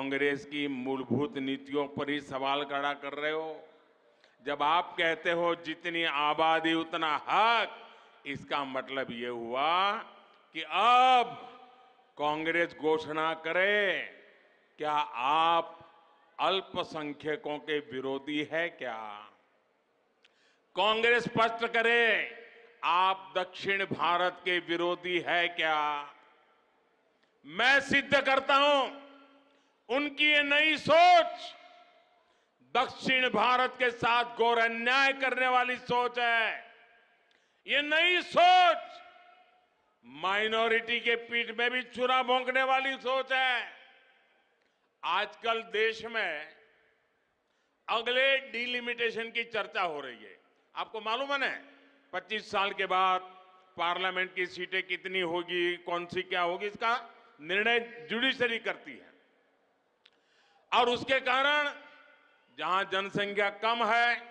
कांग्रेस की मूलभूत नीतियों पर ही सवाल खड़ा कर रहे हो। जब आप कहते हो जितनी आबादी उतना हक, इसका मतलब ये हुआ कि अब कांग्रेस घोषणा करे, क्या आप अल्पसंख्यकों के विरोधी है क्या? कांग्रेस स्पष्ट करे, आप दक्षिण भारत के विरोधी है क्या? मैं सिद्ध करता हूं, उनकी ये नई सोच दक्षिण भारत के साथ घोर अन्याय करने वाली सोच है। ये नई सोच माइनॉरिटी के पीठ में भी छुरा भोंकने वाली सोच है। आजकल देश में अगले डिलिमिटेशन की चर्चा हो रही है। आपको मालूम है ना, 25 साल के बाद पार्लियामेंट की सीटें कितनी होगी, कौन सी क्या होगी, इसका निर्णय जुडिशरी करती है। और उसके कारण जहां जनसंख्या कम है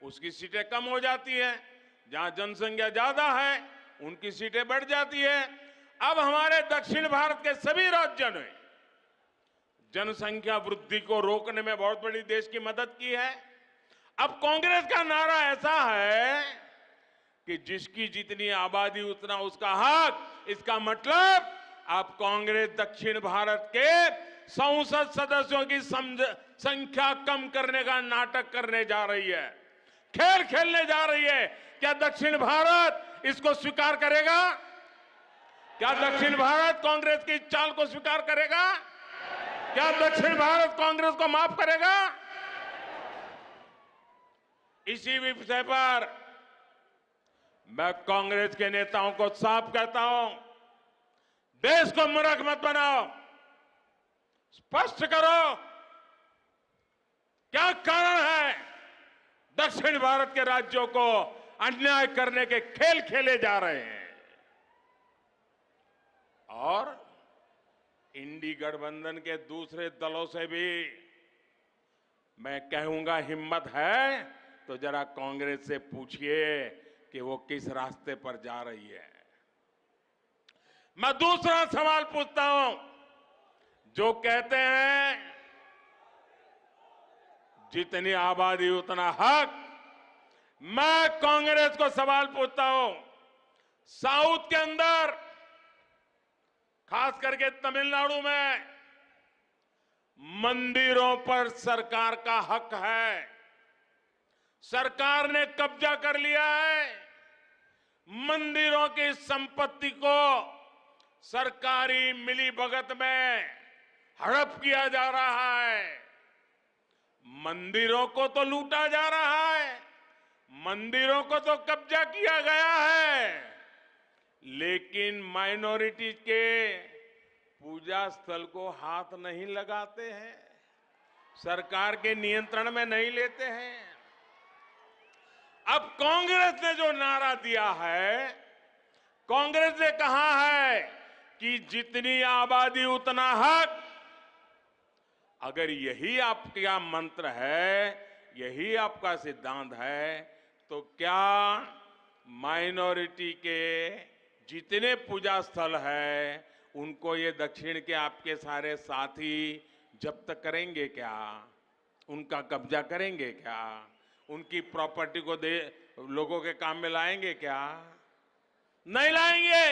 उसकी सीटें कम हो जाती है, जहां जनसंख्या ज्यादा है उनकी सीटें बढ़ जाती है। अब हमारे दक्षिण भारत के सभी राज्यों ने जनसंख्या वृद्धि को रोकने में बहुत बड़ी देश की मदद की है। अब कांग्रेस का नारा ऐसा है कि जिसकी जितनी आबादी उतना उसका हक। इसका मतलब अब कांग्रेस दक्षिण भारत के संसद सदस्यों की संख्या कम करने का नाटक करने जा रही है, खेल खेलने जा रही है। क्या दक्षिण भारत इसको स्वीकार करेगा? क्या दक्षिण भारत कांग्रेस की चाल को स्वीकार करेगा? क्या दक्षिण भारत कांग्रेस को माफ करेगा? इसी विषय पर मैं कांग्रेस के नेताओं को साफ कहता हूं, देश को मूर्ख मत बनाओ, स्पष्ट करो क्या कारण है दक्षिण भारत के राज्यों को अन्याय करने के खेल खेले जा रहे हैं। और इंडी गठबंधन के दूसरे दलों से भी मैं कहूंगा, हिम्मत है तो जरा कांग्रेस से पूछिए कि वो किस रास्ते पर जा रही है। मैं दूसरा सवाल पूछता हूं, जो कहते हैं जितनी आबादी उतना हक, मैं कांग्रेस को सवाल पूछता हूं, साउथ के अंदर खास करके तमिलनाडु में मंदिरों पर सरकार का हक है। सरकार ने कब्जा कर लिया है। मंदिरों की संपत्ति को सरकारी मिलीभगत में हड़प किया जा रहा है। मंदिरों को तो लूटा जा रहा है, मंदिरों को तो कब्जा किया गया है, लेकिन माइनॉरिटी के पूजा स्थल को हाथ नहीं लगाते हैं, सरकार के नियंत्रण में नहीं लेते हैं। अब कांग्रेस ने जो नारा दिया है, कांग्रेस ने कहा है कि जितनी आबादी उतना हक। अगर यही आपका मंत्र है, यही आपका सिद्धांत है, तो क्या माइनॉरिटी के जितने पूजा स्थल है उनको ये दक्षिण के आपके सारे साथी जब्त करेंगे क्या? उनका कब्जा करेंगे क्या? उनकी प्रॉपर्टी को लोगों के काम में लाएंगे क्या? नहीं लाएंगे।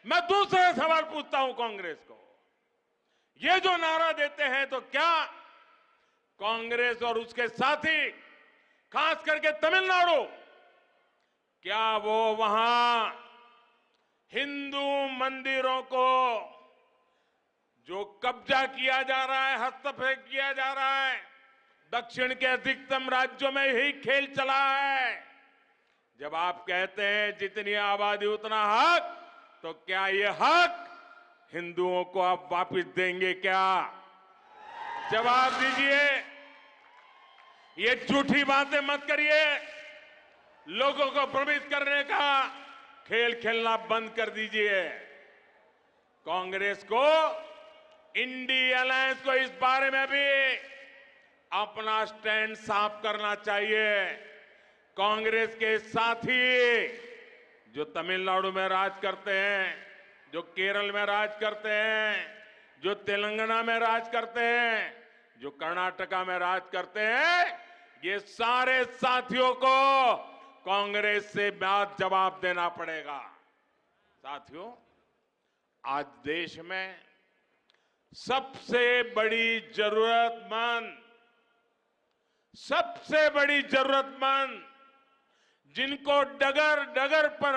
मैं दूसरा सवाल पूछता हूं कांग्रेस को, ये जो नारा देते हैं तो क्या कांग्रेस और उसके साथी, खास करके तमिलनाडु, क्या वो वहां हिंदू मंदिरों को जो कब्जा किया जा रहा है, हस्तक्षेप किया जा रहा है, दक्षिण के अधिकतम राज्यों में यही खेल चला है। जब आप कहते हैं जितनी आबादी उतना हक, तो क्या ये हक हिंदुओं को आप वापस देंगे क्या? जवाब दीजिए। ये झूठी बातें मत करिए, लोगों को भ्रमित करने का खेल खेलना बंद कर दीजिए। कांग्रेस को, इंडी अलायंस को इस बारे में भी अपना स्टैंड साफ करना चाहिए। कांग्रेस के साथी जो तमिलनाडु में राज करते हैं, जो केरल में राज करते हैं, जो तेलंगाना में राज करते हैं, जो कर्नाटका में राज करते हैं, ये सारे साथियों को कांग्रेस से बाद जवाब देना पड़ेगा। साथियों, आज देश में सबसे बड़ी जरूरतमंद जिनको डगर डगर पर